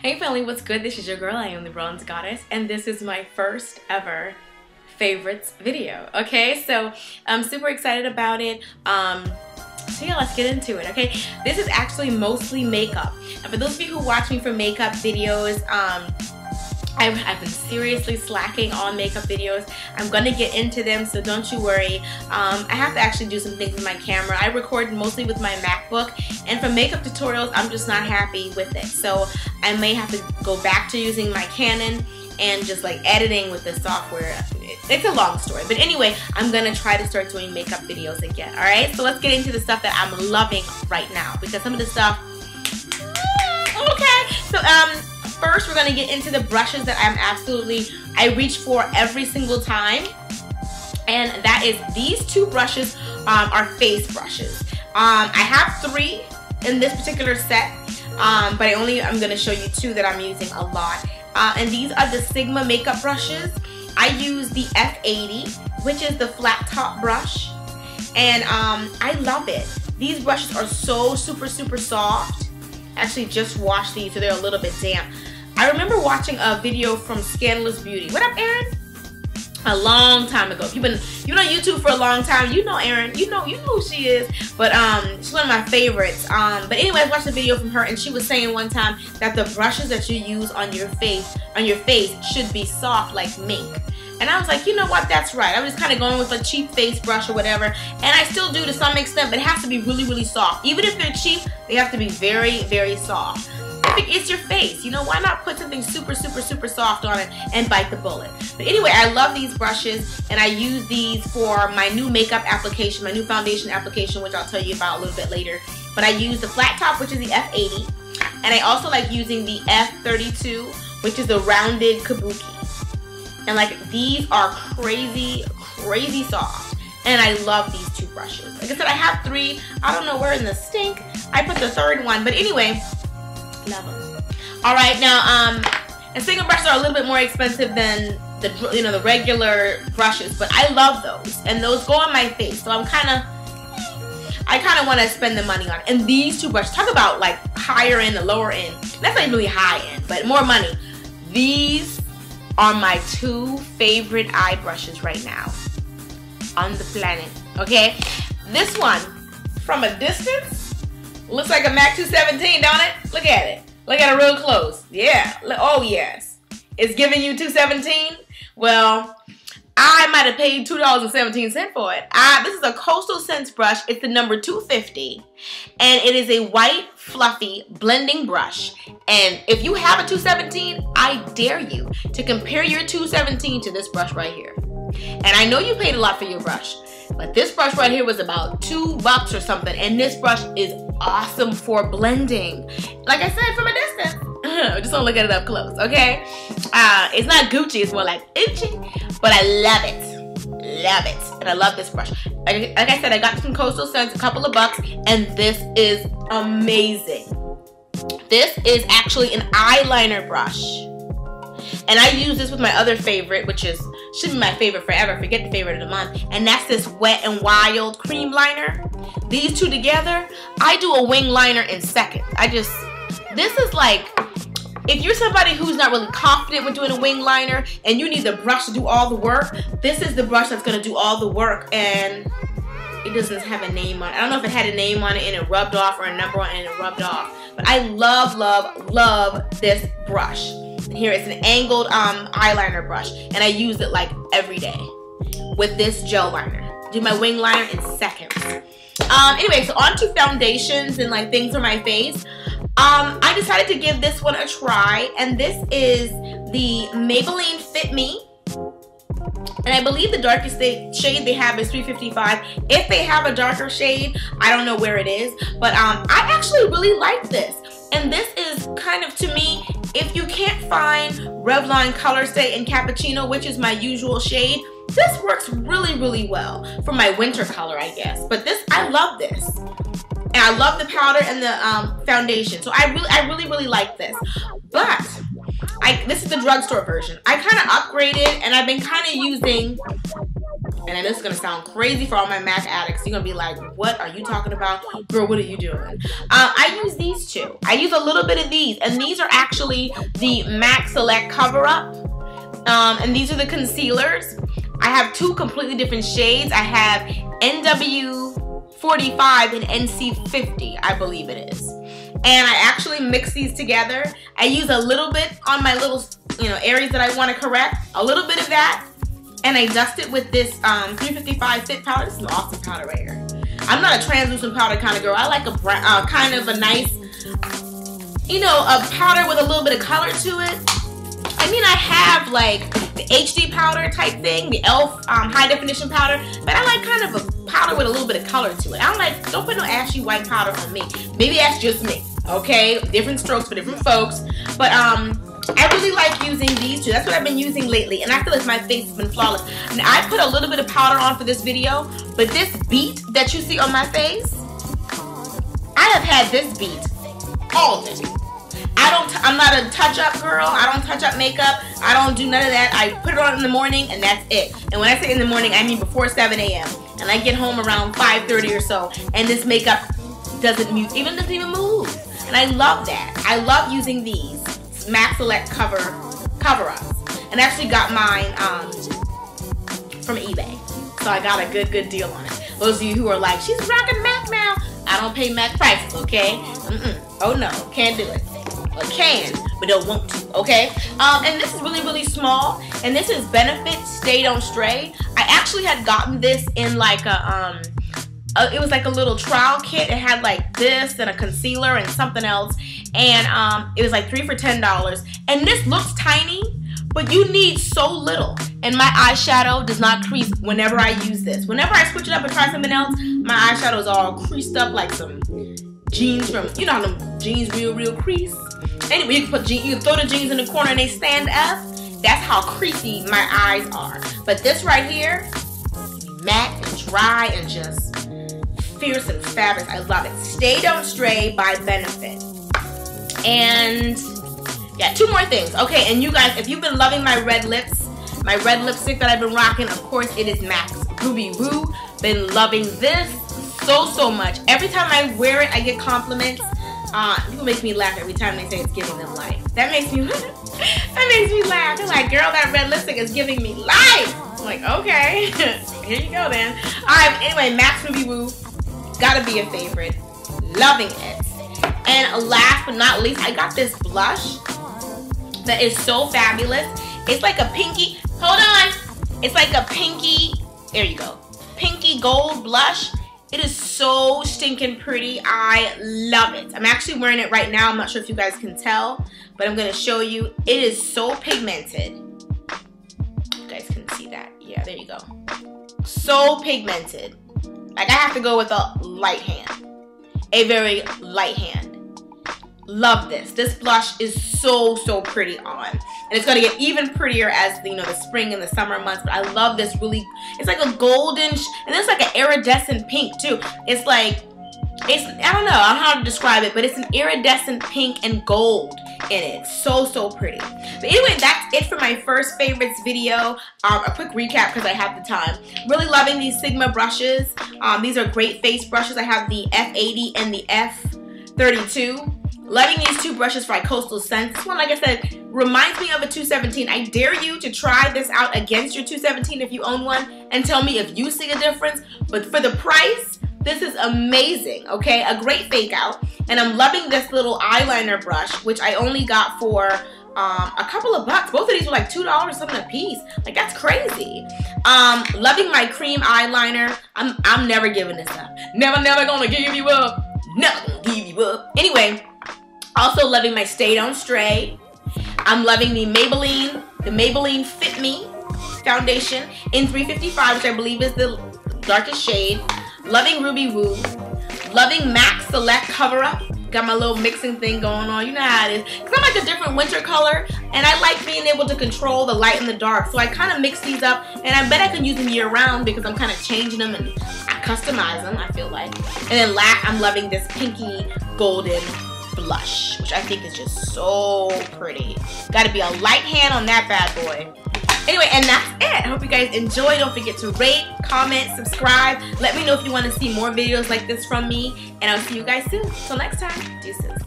Hey family, what's good? This is your girl, I am the Bronze Goddess, and this is my first ever favorites video, okay? So I'm super excited about it. So yeah, let's get into it, okay? This is actually mostly makeup. And for those of you who watch me for makeup videos, I've been seriously slacking on makeup videos. I'm gonna get into them, so don't you worry. I have to actually do some things with my camera. I record mostly with my MacBook, and for makeup tutorials, I'm just not happy with it. So I may have to go back to using my Canon and just like editing with this software. It's a long story, but anyway, I'm gonna try to start doing makeup videos again, all right? So let's get into the stuff that I'm loving right now, because some of the stuff, okay. So first we're gonna get into the brushes that I reach for every single time, and that is these two brushes are face brushes. I have 3 in this particular set, but I'm gonna show you 2 that I'm using a lot. And these are the Sigma makeup brushes. I use the F80, which is the flat top brush, and I love it. These brushes are so super soft. Actually just washed these, so they're a little bit damp. I remember watching a video from Scandalous Beauty. What up, Erin? A long time ago. If you've been on YouTube for a long time, you know Erin. You know who she is. But she's one of my favorites. But anyway, I watched a video from her, and she was saying one time that the brushes that you use on your face should be soft like mink. And I was like, you know what, that's right. I was just kind of going with a cheap face brush or whatever. And I still do to some extent, but it has to be really soft. Even if they're cheap, they have to be very soft. It's your face, you know, why not put something super soft on it and bite the bullet? But anyway, I love these brushes, and I use these for my new makeup application, my new foundation application, which I'll tell you about a little bit later. But I use the flat top, which is the F80, and I also like using the F32, which is the rounded kabuki. And like, these are crazy soft, and I love these 2 brushes. Like I said, I have 3. I don't know where in the stink I put the 3rd one, but anyway, love them. All right, now and Sigma brushes are a little bit more expensive than the regular brushes, but I love those, and those go on my face, so I kind of want to spend the money on it. And these 2 brushes, talk about like higher end and lower end. That's not really high end, but more money. These are my 2 favorite eye brushes right now on the planet. Okay, this one from a distance looks like a MAC 217, don't it? Look at it. Look at it real close. Yeah. Oh, yes. It's giving you 217. Well, I might have paid $2.17 for it. This is a Coastal Scents brush. It's the number 250. And it is a white, fluffy blending brush. And if you have a 217, I dare you to compare your 217 to this brush right here. And I know you paid a lot for your brush, but this brush right here was about $2 or something, and this brush is awesome for blending. Like I said, from a distance. Just don't look at it up close, okay? It's not Gucci, it's more like Gucci, but I love it. Love it. And I love this brush. Like I said, I got some Coastal Scents, a couple of bucks, and this is amazing. This is actually an eyeliner brush. And I use this with my other favorite, which should be my favorite forever, forget the favorite of the month, and that's this Wet n Wild cream liner. These 2 together, I do a wing liner in seconds. This is like, if you're somebody who's not really confident with doing a wing liner and you need the brush to do all the work, this is the brush that's gonna do all the work, and it doesn't have a name on it. I don't know if it had a name on it and it rubbed off, or a number on it and it rubbed off, but I love this brush. Here, it's an angled eyeliner brush, and I use it like every day with this gel liner. Do my wing liner in seconds. Anyway, so on to foundations and like things for my face. I decided to give this one a try, and this is the Maybelline Fit Me. And I believe the darkest shade they have is 355. If they have a darker shade, I don't know where it is, but I actually really like this. And this is kind of, to me, if you can't find Revlon Color Stay in Cappuccino, which is my usual shade, this works really well for my winter color, I guess. But this, I love this. And I love the powder and the foundation. So I really like this. But this is the drugstore version. I kind of upgraded, and I've been kind of using And I know this is gonna sound crazy for all my MAC addicts. You're gonna be like, what are you talking about? Girl, what are you doing? I use these two. I use a little bit of these, and these are actually the MAC Select Cover Up. And these are the concealers. I have two completely different shades. I have NW45 and NC50, I believe it is. And I actually mix these together. I use a little bit on my little, areas that I want to correct. A little bit of that. And I dust it with this 355 Fit powder. This is an awesome powder right here. I'm not a translucent powder kind of girl. I like a kind of a nice, a powder with a little bit of color to it. I mean, I have like the HD powder type thing, the e.l.f. high definition powder, but I like kind of a powder with a little bit of color to it. Don't put no ashy white powder on me. Maybe that's just me, okay? Different strokes for different folks. But I really like using these two. That's what I've been using lately, and I feel like my face has been flawless. And I put a little bit of powder on for this video, but this beat that you see on my face, I have had this beat all day. I'm not a touch-up girl. I don't touch up makeup. I don't do none of that. I put it on in the morning, and that's it. And when I say in the morning, I mean before 7 a.m. And I get home around 5:30 or so, and this makeup doesn't move, doesn't even move. And I love that. I love using these MAC Select cover-ups. And I actually got mine from eBay. So I got a good deal on it. Those of you who are like, she's rocking MAC now. I don't pay MAC prices, okay? Oh no, can't do it. Or can, but don't want to, okay? And this is really, really small. And this is Benefit Stay Don't Stray. I actually had gotten this in like it was like a little trial kit. It had like this and a concealer and something else. And it was like 3 for $10. And this looks tiny, but you need so little. And my eyeshadow does not crease whenever I use this. Whenever I switch it up and try something else, my eyeshadow is all creased up like some jeans from, how them jeans real crease. Anyway, you can throw the jeans in the corner and they stand up. That's how creasy my eyes are. But this right here, matte and dry and just fierce and fabulous. I love it. Stay Don't Stray by Benefit. And yeah, 2 more things. Okay, and you guys, if you've been loving my red lips, my red lipstick that I've been rocking, of course it is MAC's Ruby Woo. Been loving this so much. Every time I wear it, I get compliments. People make me laugh every time they say it's giving them life. That makes me laugh. They're like, girl, that red lipstick is giving me life. I'm like, okay, here you go then. Alright, anyway, MAC's Ruby Woo, gotta be a favorite. Loving it. And last but not least, I got this blush that is so fabulous. It's like a pinky, hold on. It's like a pinky, there you go, pinky gold blush. It is so stinking pretty. I love it. I'm actually wearing it right now. I'm not sure if you guys can tell, but I'm going to show you. It is so pigmented. You guys can see that. Yeah, there you go. So pigmented. Like I have to go with a light hand. A very light hand. Love this. This blush is so pretty on. And it's going to get even prettier as the spring and the summer months. But I love this really, it's like a golden, and it's like an iridescent pink too. It's like, I don't know how to describe it, but it's an iridescent pink and gold in it. So pretty. But anyway, that's it for my first favorites video. A quick recap because I have the time. Really loving these Sigma brushes. These are great face brushes. I have the F80 and the F32. Loving these 2 brushes by Coastal Scents. This one, like I said, reminds me of a 217. I dare you to try this out against your 217 if you own one and tell me if you see a difference. But for the price, this is amazing, okay? A great fake out. And I'm loving this little eyeliner brush, which I only got for a couple of bucks. Both of these were like $2 something a piece. Like, that's crazy. Loving my cream eyeliner. I'm never giving this up. Never gonna give you up. Never gonna give you up. Anyway. Also loving my Stay Don't Stray. I'm loving the Maybelline Fit Me foundation in 355, which I believe is the darkest shade. Loving Ruby Woo. Loving MAC Select Cover Up. Got my little mixing thing going on. You know how it is. Because I like a different winter color, and I like being able to control the light and the dark. So I kind of mix these up, and I bet I can use them year round because I'm kind of changing them and I customize them, I feel like. And then last, I'm loving this pinky golden blush, which I think is just so pretty. Gotta be a light hand on that bad boy. Anyway, and that's it. I hope you guys enjoy. Don't forget to rate, comment, subscribe. Let me know if you want to see more videos like this from me. And I'll see you guys soon. Till next time, deuces.